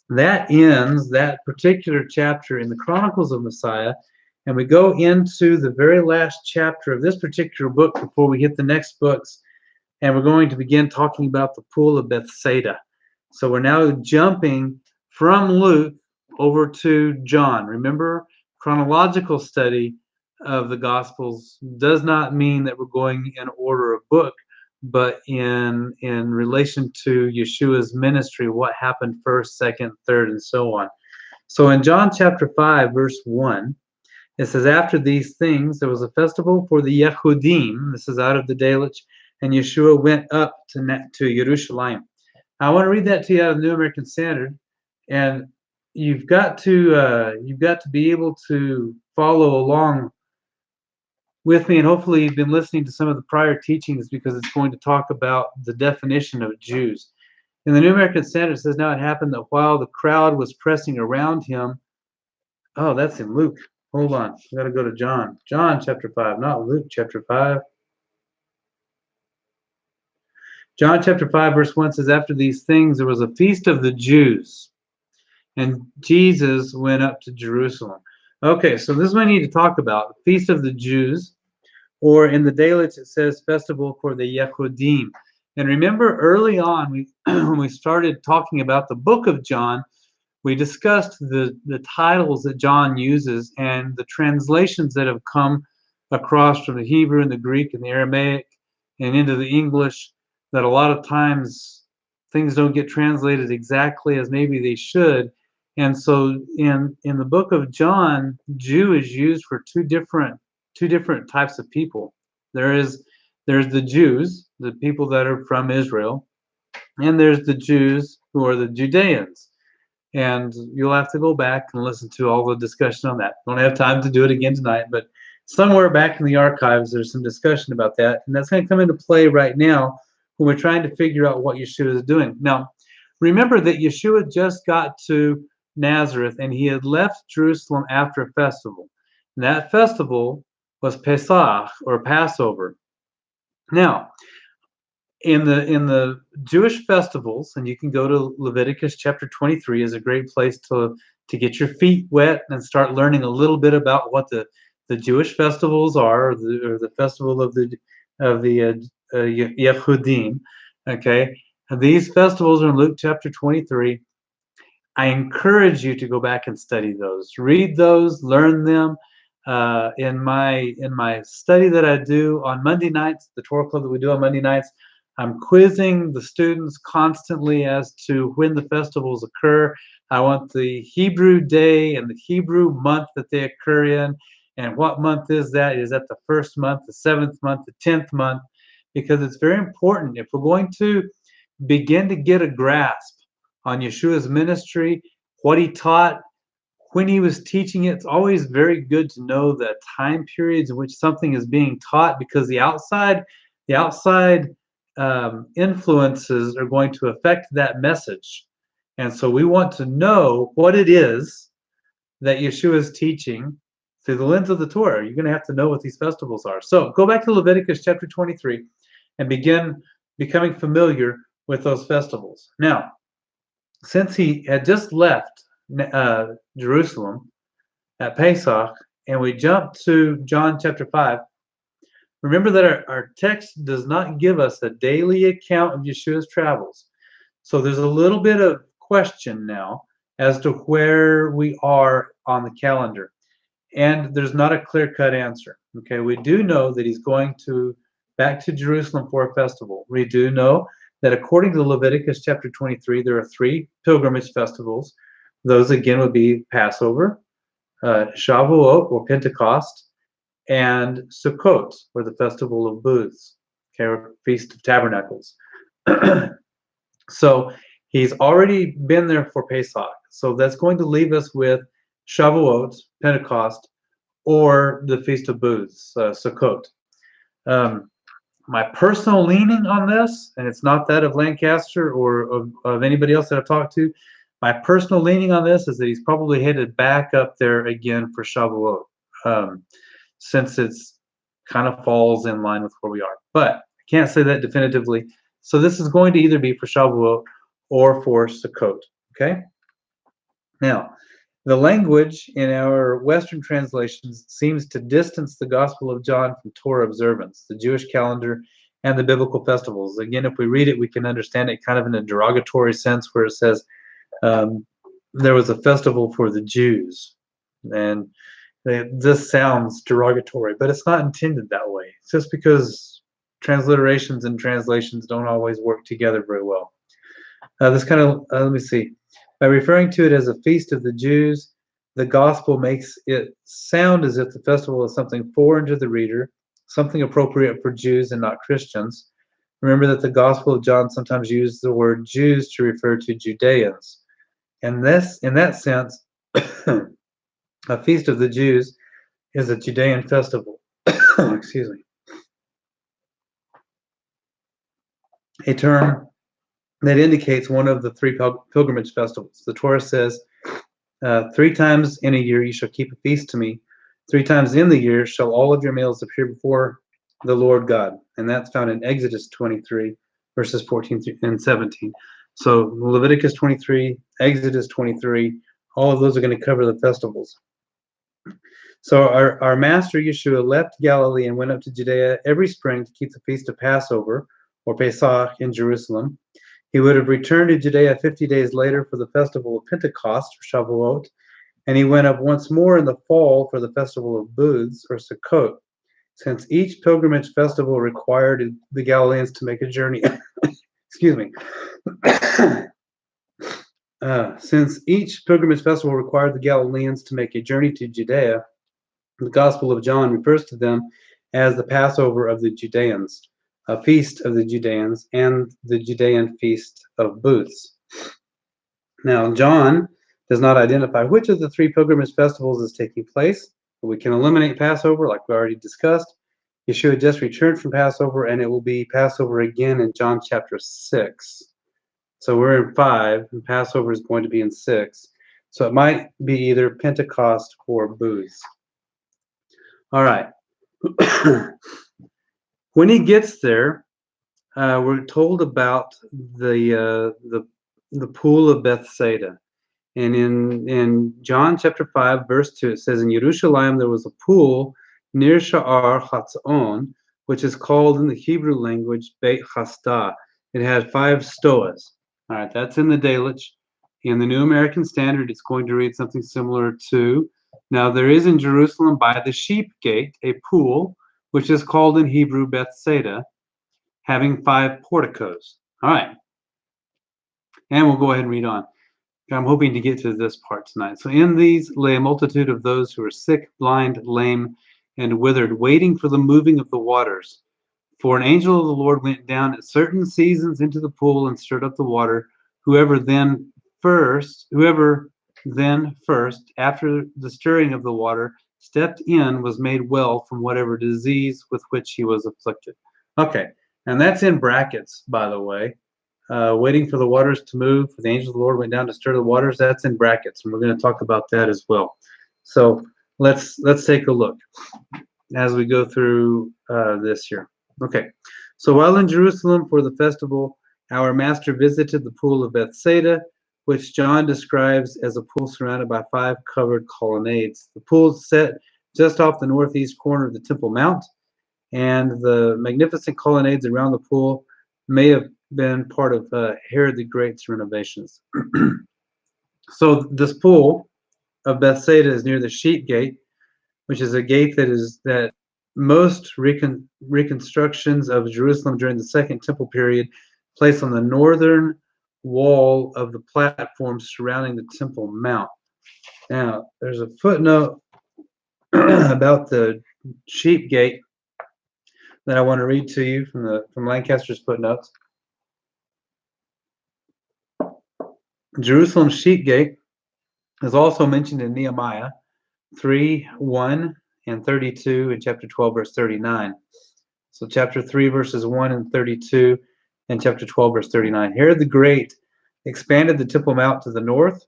That ends that particular chapter in the Chronicles of Messiah, and we go into the very last chapter of this particular book before we hit the next books. And we're going to begin talking about the pool of Bethsaida. So we're now jumping from Luke over to John. Remember, chronological study of the Gospels does not mean that we're going in order of book, but in relation to Yeshua's ministry, what happened first, second, third, and so on. So in John chapter 5, verse 1, it says, after these things, there was a festival for the Yehudim. This is out of the Delitzsch. And Yeshua went up to Jerusalem. I want to read that to you out of the New American Standard, and you've got to be able to follow along with me, and hopefully you've been listening to some of the prior teachings, because it's going to talk about the definition of Jews. In the New American Standard, it says, now it happened that while the crowd was pressing around him, oh, that's in Luke. Hold on, we got to go to John. John chapter 5, not Luke chapter 5. John chapter 5, verse 1 says, after these things, there was a feast of the Jews, and Jesus went up to Jerusalem. Okay, so this is what I need to talk about. Feast of the Jews, or in the Delitzsch, it says festival for the Yehudim. And remember, early on, when we started talking about the book of John, we discussed the titles that John uses and the translations that have come across from the Hebrew and the Greek and the Aramaic and into the English, that a lot of times things don't get translated exactly as maybe they should, And so in the book of John, Jew is used for two different types of people. There's the Jews, the people that are from Israel, and there's the Jews who are the Judeans. And you'll have to go back and listen to all the discussion on that. Don't have time to do it again tonight, but somewhere back in the archives, there's some discussion about that, and that's going to come into play right now when we're trying to figure out what Yeshua is doing. Now, remember that Yeshua just got to Nazareth, and he had left Jerusalem after a festival. And that festival was Pesach, or Passover. Now, in the Jewish festivals, and you can go to Leviticus chapter 23 is a great place to get your feet wet and start learning a little bit about what the Jewish festivals are, or the festival of the Yehudim. Okay, and these festivals are in Luke chapter 23. I encourage you to go back and study those, read those, learn them. In my study that I do on Monday nights, the Torah club that we do on Monday nights, I'm quizzing the students constantly as to when the festivals occur. I want the Hebrew day and the Hebrew month that they occur in, and what month is that? Is that the first month, the 7th month, the 10th month? Because it's very important if we're going to begin to get a grasp on Yeshua's ministry, what he taught, when he was teaching it. It's always very good to know the time periods in which something is being taught, because the outside influences are going to affect that message. And so we want to know what it is that Yeshua is teaching through the lens of the Torah. You're going to have to know what these festivals are. So go back to Leviticus chapter 23 and begin becoming familiar with those festivals. Now, since he had just left Jerusalem at Pesach, and we jump to John chapter 5, remember that our text does not give us a daily account of Yeshua's travels. So there's a little bit of question now as to where we are on the calendar. And there's not a clear-cut answer. Okay, we do know that he's going back to Jerusalem for a festival. We do know that according to Leviticus chapter 23, there are 3 pilgrimage festivals. Those again would be Passover, Shavuot or Pentecost, and Sukkot, or the festival of booths, okay, or Feast of Tabernacles. So he's already been there for Pesach. So that's going to leave us with Shavuot, Pentecost, or the Feast of Booths, Sukkot. My personal leaning on this, and it's not that of Lancaster or of anybody else that I've talked to, my personal leaning on this is that he's probably headed back up there again for Shavuot, since it's kind of falls in line with where we are. But I can't say that definitively. So this is going to either be for Shavuot or for Sukkot, okay? Now, the language in our Western translations seems to distance the Gospel of John from Torah observance, the Jewish calendar, and the biblical festivals. Again, if we read it, we can understand it kind of in a derogatory sense, where it says there was a festival for the Jews. And this sounds derogatory, but it's not intended that way. It's just because transliterations and translations don't always work together very well. This kind of, let me see. By referring to it as a feast of the Jews, the gospel makes it sound as if the festival is something foreign to the reader, something appropriate for Jews and not Christians. Remember that the Gospel of John sometimes uses the word Jews to refer to Judeans. And this, in that sense, a feast of the Jews is a Judean festival. Excuse me. A term that indicates one of the 3 pilgrimage festivals. The Torah says, 3 times in a year you shall keep a feast to me. 3 times in the year shall all of your meals appear before the Lord God. And that's found in Exodus 23, verses 14 and 17. So Leviticus 23, Exodus 23, all of those are going to cover the festivals. So our master Yeshua left Galilee and went up to Judea every spring to keep the feast of Passover, or Pesach, in Jerusalem. He would have returned to Judea 50 days later for the festival of Pentecost, or Shavuot, and he went up once more in the fall for the festival of Booths, or Sukkot, since each pilgrimage festival required the Galileans to make a journey. Excuse me. Since each pilgrimage festival required the Galileans to make a journey to Judea, the Gospel of John refers to them as the Passover of the Judeans, a feast of the Judeans, and the Judean Feast of Booths. Now, John does not identify which of the three pilgrimage festivals is taking place, but we can eliminate Passover, like we already discussed. Yeshua just returned from Passover, and it will be Passover again in John chapter 6. So we're in 5, and Passover is going to be in 6. So it might be either Pentecost or Booths. All right. When he gets there, we're told about the pool of Bethsaida. And in John chapter 5, verse 2, it says, in Jerusalem there was a pool near Sha'ar Hatzon, which is called in the Hebrew language Beit Chasta. It had 5 stoas. All right, that's in the Dalich. In the New American Standard, it's going to read something similar to, now there is in Jerusalem by the sheep gate a pool, which is called in Hebrew Bethsaida, having 5 porticos. All right. And we'll go ahead and read on. I'm hoping to get to this part tonight. So in these lay a multitude of those who were sick, blind, lame, and withered, waiting for the moving of the waters. For an angel of the Lord went down at certain seasons into the pool and stirred up the water. Whoever then first, after the stirring of the water, stepped in, was made well from whatever disease with which he was afflicted. Okay, and that's in brackets, by the way. Waiting for the waters to move, for the angel of the Lord went down to stir the waters. That's in brackets, and we're going to talk about that as well. So let's take a look as we go through this here. Okay, so while in Jerusalem for the festival, our master visited the pool of Bethsaida, which John describes as a pool surrounded by 5 covered colonnades. The pool is set just off the northeast corner of the Temple Mount, and the magnificent colonnades around the pool may have been part of Herod the Great's renovations. So this pool of Bethsaida is near the Sheep Gate, which is a gate that most reconstructions of Jerusalem during the Second Temple period placed on the northern wall of the platform surrounding the Temple Mount. Now, there's a footnote about the Sheep Gate that I want to read to you from Lancaster's footnotes. Jerusalem's Sheep Gate is also mentioned in Nehemiah 3:1 and 32 in chapter 12, verse 39. So chapter 3, verses 1 and 32, and chapter 12, verse 39. Herod the Great expanded the Temple Mount to the north,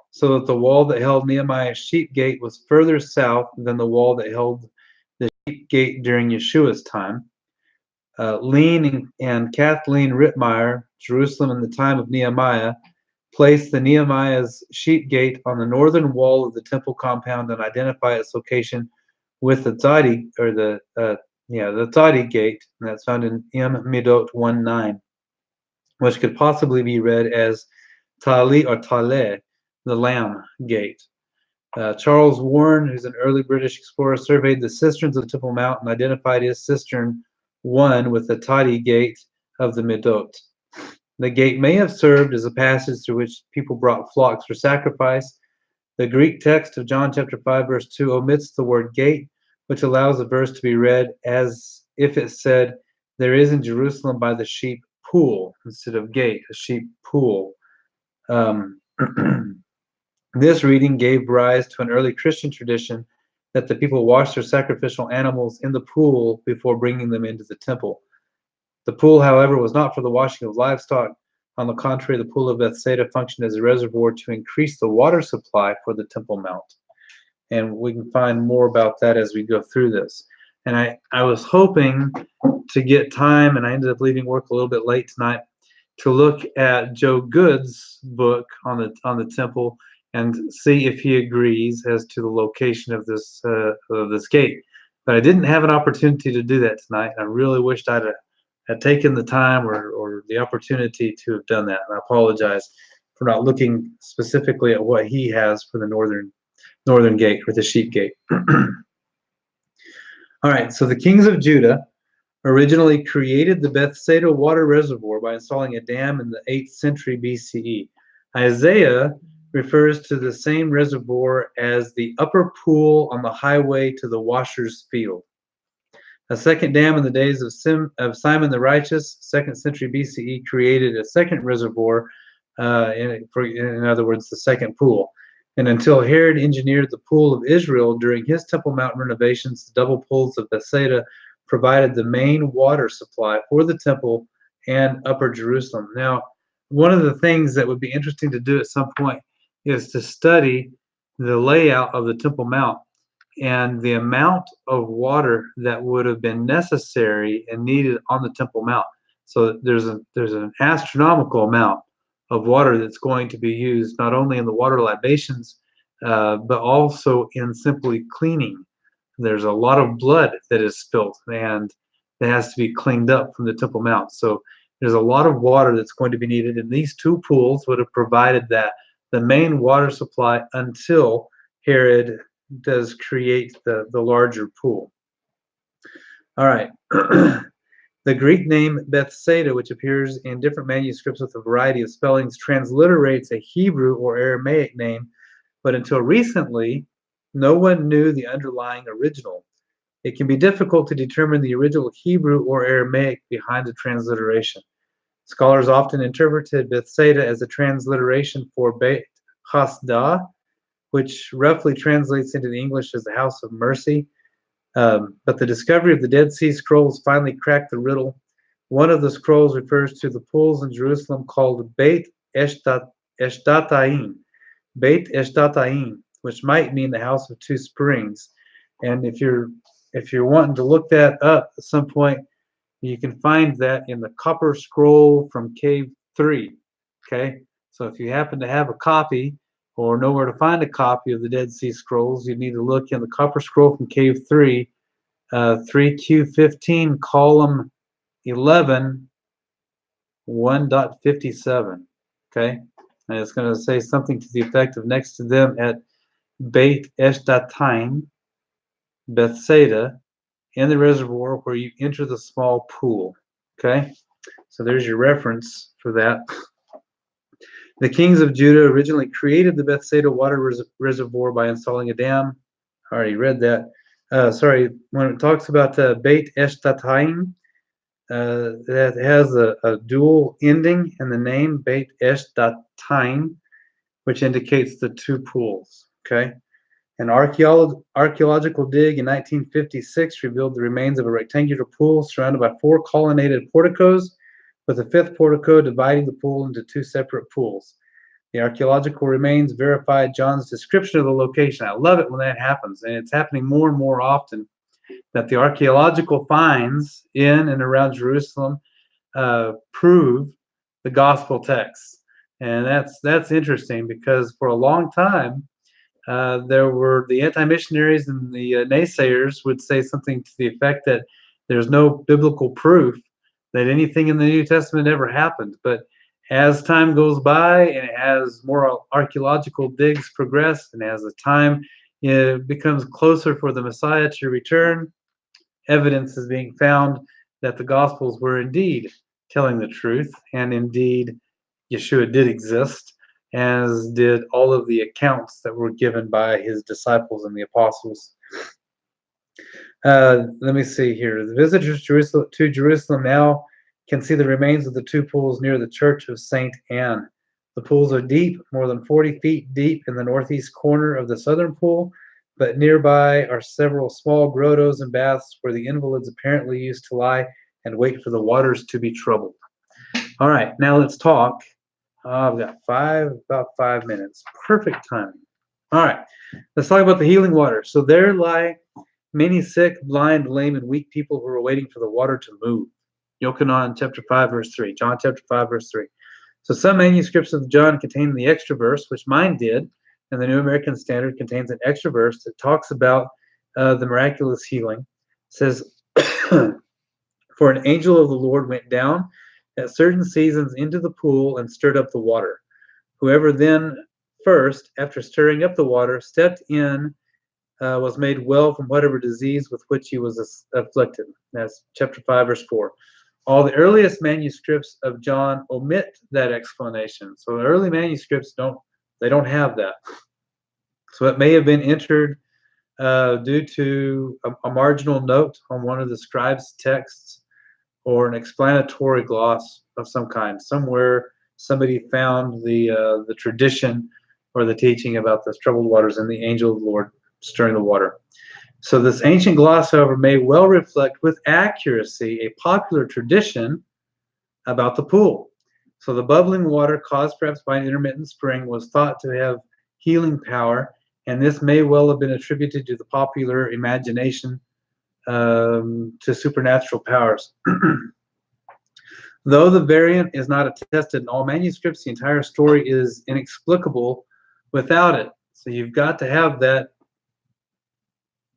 so that the wall that held Nehemiah's Sheep Gate was further south than the wall that held the Sheep Gate during Yeshua's time. Lean and Kathleen Rittmeyer, Jerusalem in the time of Nehemiah, placed the Nehemiah's Sheep Gate on the northern wall of the temple compound and identify its location with the Tzadi, or the Tzadi Gate, and that's found in M. Midot 1:9, which could possibly be read as Tali or Taleh, the Lamb Gate. Charles Warren, who's an early British explorer, surveyed the cisterns of Temple Mount and identified his cistern 1 with the Tzadi Gate of the Midot. The gate may have served as a passage through which people brought flocks for sacrifice. The Greek text of John chapter 5, verse 2 omits the word gate, which allows the verse to be read as if it said, there is in Jerusalem by the sheep pool, instead of gate, a sheep pool. This reading gave rise to an early Christian tradition that the people washed their sacrificial animals in the pool before bringing them into the temple. The pool, however, was not for the washing of livestock. On the contrary, the pool of Bethsaida functioned as a reservoir to increase the water supply for the Temple Mount. And we can find more about that as we go through this. And I was hoping to get time, and I ended up leaving work a little bit late tonight, to look at Joe Good's book on the temple and see if he agrees as to the location of this gate. But I didn't have an opportunity to do that tonight. I really wished I'd had taken the time or the opportunity to have done that. And I apologize for not looking specifically at what he has for the northern gate, or the sheep gate. All right, so the kings of Judah originally created the Bethsaida water reservoir by installing a dam in the 8th century BCE. Isaiah refers to the same reservoir as the upper pool on the highway to the washer's field. A second dam in the days of Simon the Righteous, 2nd century BCE, created a second reservoir, in other words, the second pool. And until Herod engineered the pool of Israel during his Temple Mount renovations, the double pools of Bethsaida provided the main water supply for the temple and Upper Jerusalem. Now, one of the things that would be interesting to do at some point is to study the layout of the Temple Mount and the amount of water that would have been necessary and needed on the Temple Mount. So there's an astronomical amount of water that's going to be used not only in the water libations, but also in simply cleaning. There's a lot of blood that is spilt and that has to be cleaned up from the Temple Mount. So there's a lot of water that's going to be needed, and these two pools would have provided that the main water supply until Herod does create the larger pool. All right. The Greek name Bethsaida, which appears in different manuscripts with a variety of spellings, transliterates a Hebrew or Aramaic name, but until recently, no one knew the underlying original. It can be difficult to determine the original Hebrew or Aramaic behind the transliteration. Scholars often interpreted Bethsaida as a transliteration for Beit Hasda, which roughly translates into the English as the house of mercy. But the discovery of the Dead Sea Scrolls finally cracked the riddle. One of the scrolls refers to the pools in Jerusalem called Beit Eshtatayim, which might mean the house of two springs. And if you're wanting to look that up at some point, you can find that in the copper scroll from Cave 3. Okay, so if you happen to have a copy or know where to find a copy of the Dead Sea Scrolls, you need to look in the copper scroll from Cave 3, 3Q15, column 11, 1.57. Okay, and it's going to say something to the effect of next to them at Beit Eshtatayim, Bethsaida, in the reservoir where you enter the small pool. Okay, so there's your reference for that. The kings of Judah originally created the Bethsaida water reservoir by installing a dam. I already read that. When it talks about Beit Eshtatayim, that has a dual ending in the name, Beit Eshtatayim, which indicates the two pools. Okay. An archaeological dig in 1956 revealed the remains of a rectangular pool surrounded by 4 colonnaded porticos, with a 5th portico dividing the pool into 2 separate pools. The archaeological remains verified John's description of the location. I love it when that happens, and it's happening more and more often that the archaeological finds in and around Jerusalem prove the gospel texts. And that's interesting because for a long time, there were the anti-missionaries and the naysayers would say something to the effect that there's no biblical proof that anything in the New Testament ever happened. But as time goes by and as more archaeological digs progress and as the time becomes closer for the Messiah to return, evidence is being found that the Gospels were indeed telling the truth, and indeed Yeshua did exist, as did all of the accounts that were given by his disciples and the apostles. Let me see here. The visitors to Jerusalem now can see the remains of the 2 pools near the Church of St. Anne. The pools are deep, more than 40 feet deep in the northeast corner of the southern pool, but nearby are several small grottos and baths where the invalids apparently used to lie and wait for the waters to be troubled. All right, now let's talk. I've got about 5 minutes. Perfect timing. All right, let's talk about the healing water. So there lie many sick, blind, lame, and weak people who are waiting for the water to move. Yochanan chapter 5, verse 3. John chapter 5, verse 3. So some manuscripts of John contain the extra verse, which mine did, and the New American Standard contains an extra verse that talks about the miraculous healing. It says, for an angel of the Lord went down at certain seasons into the pool and stirred up the water. Whoever then first, after stirring up the water, stepped in, was made well from whatever disease with which he was afflicted. That's chapter 5, verse 4. All the earliest manuscripts of John omit that explanation. So the early manuscripts don't have that. So it may have been entered due to a marginal note on one of the scribe's texts, or an explanatory gloss of some kind. Somewhere somebody found the tradition or the teaching about the troubled waters and the angel of the Lord stirring the water. So this ancient gloss, however, may well reflect with accuracy a popular tradition about the pool. So the bubbling water, caused perhaps by an intermittent spring, was thought to have healing power, and this may well have been attributed to the popular imagination to supernatural powers. Though the variant is not attested in all manuscripts, the entire story is inexplicable without it. So you've got to have that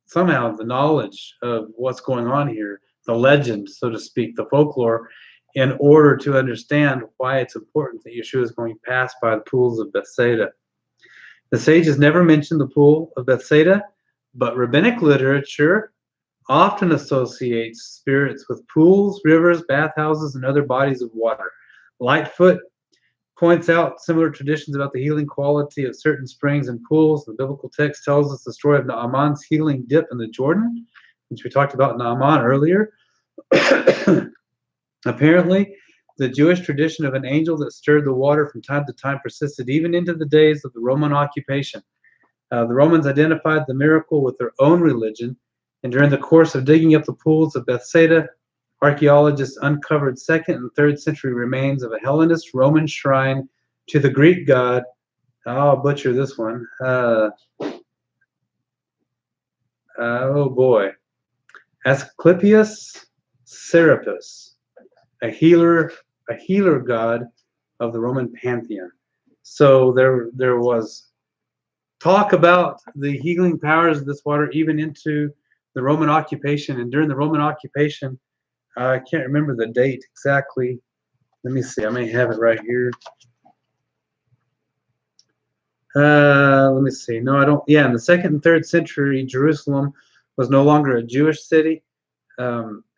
somehow, the knowledge of what's going on here, the legend, so to speak, the folklore, in order to understand why it's important that Yeshua is going past by the pools of Bethsaida. The sages never mention the pool of Bethsaida, but rabbinic literature often associates spirits with pools, rivers, bathhouses, and other bodies of water. Lightfoot points out similar traditions about the healing quality of certain springs and pools. The biblical text tells us the story of Naaman's healing dip in the Jordan, which we talked about Naaman earlier. Apparently, the Jewish tradition of an angel that stirred the water from time to time persisted even into the days of the Roman occupation. The Romans identified the miracle with their own religion, and during the course of digging up the pools of Bethsaida, archaeologists uncovered 2nd and 3rd century remains of a Hellenist Roman shrine to the Greek god, I'll butcher this one, oh boy, Asclepius Serapis, a healer god of the Roman pantheon. So there was talk about the healing powers of this water even into the Roman occupation. And during the Roman occupation, I can't remember the date exactly. Let me see. I may have it right here. Let me see. No, I don't. Yeah, in the 2nd and 3rd century, Jerusalem was no longer a Jewish city.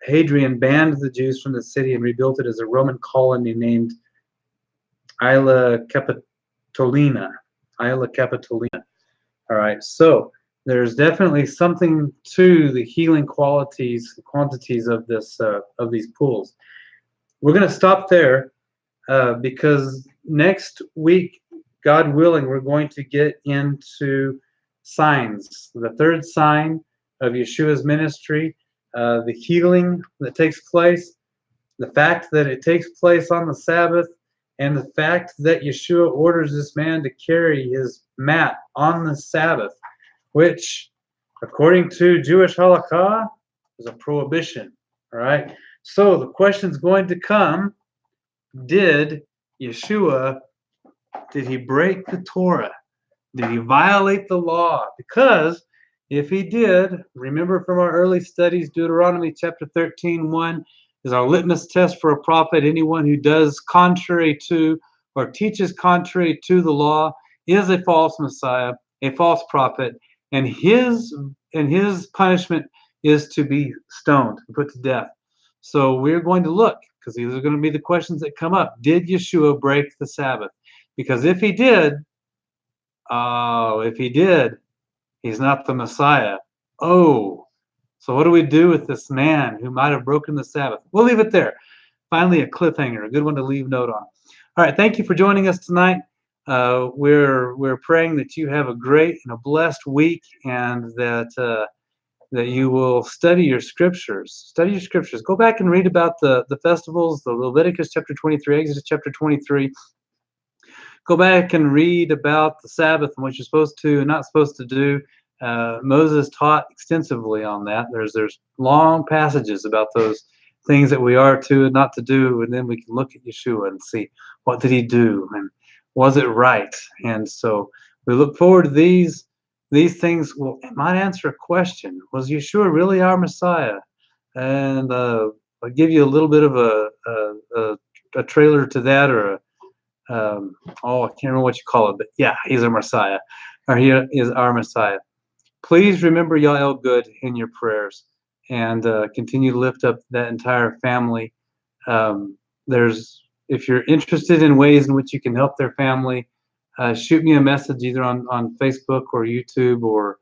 Hadrian banned the Jews from the city and rebuilt it as a Roman colony named Isla Capitolina. All right, so there's definitely something to the healing quantities of this of these pools. We're going to stop there because next week, God willing, we're going to get into signs. The 3rd sign of Yeshua's ministry, the healing that takes place, the fact that it takes place on the Sabbath, and the fact that Yeshua orders this man to carry his mat on the Sabbath, which, according to Jewish halakha, is a prohibition. All right. So the question's going to come: did Yeshua, did he break the Torah? Did he violate the law? Because if he did, remember from our early studies, Deuteronomy chapter 13:1 is our litmus test for a prophet. Anyone who does contrary to or teaches contrary to the law is a false Messiah, a false prophet, and his punishment is to be stoned, put to death. So we're going to look, because these are going to be the questions that come up. Did Yeshua break the Sabbath? Because if he did, he's not the Messiah. Oh, so what do we do with this man who might have broken the Sabbath? We'll leave it there. Finally, a cliffhanger, a good one to leave note on. All right, thank you for joining us tonight. We're praying that you have a great and a blessed week, and that you will study your scriptures. Study your scriptures. Go back and read about the festivals, the Leviticus chapter 23, Exodus chapter 23. Go back and read about the Sabbath and what you're supposed to and not supposed to do. Moses taught extensively on that. There's long passages about those things that we are to and not to do, and then we can look at Yeshua and see what did he do and was it right. And so we look forward to these things. Well, it might answer a question: was Yeshua really our Messiah? And I'll give you a little bit of a trailer to that, or I can't remember what you call it, but yeah, he's our Messiah, or he is our Messiah. Please remember Yael Good in your prayers, and continue to lift up that entire family If you're interested in ways in which you can help their family, shoot me a message either on Facebook or YouTube, or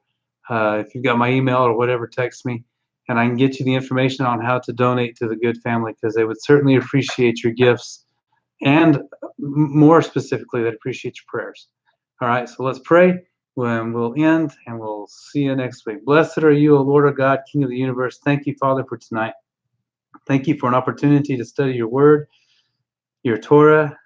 if you've got my email or whatever, text me, and I can get you the information on how to donate to the Good Family, because they would certainly appreciate your gifts, and more specifically, they'd appreciate your prayers. All right, so let's pray. We'll end, and we'll see you next week. Blessed are you, O Lord our God, King of the universe. Thank you, Father, for tonight. Thank you for an opportunity to study your word, your Torah,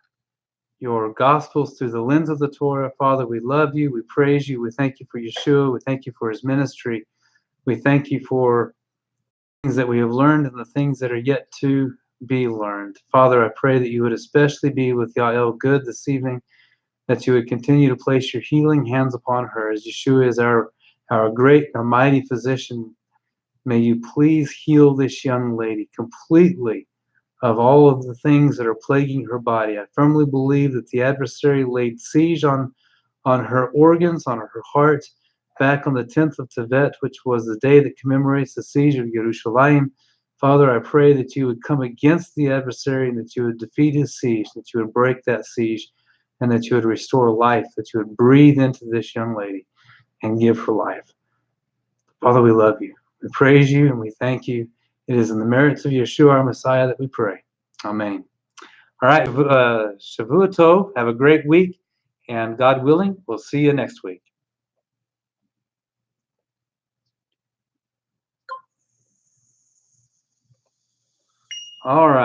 your gospels through the lens of the Torah. Father, we love you. We praise you. We thank you for Yeshua. We thank you for his ministry. We thank you for things that we have learned and the things that are yet to be learned. Father, I pray that you would especially be with Yael Good this evening, that you would continue to place your healing hands upon her, as Yeshua is our great, our mighty physician. May you please heal this young lady completely of all of the things that are plaguing her body. I firmly believe that the adversary laid siege on her organs, on her heart, back on the 10th of Tevet, which was the day that commemorates the siege of Yerushalayim. Father, I pray that you would come against the adversary and that you would defeat his siege, that you would break that siege, and that you would restore life, that you would breathe into this young lady and give her life. Father, we love you. We praise you and we thank you. It is in the merits of Yeshua, our Messiah, that we pray. Amen. All right, Shavua Tov. Have a great week, and God willing, we'll see you next week. All right.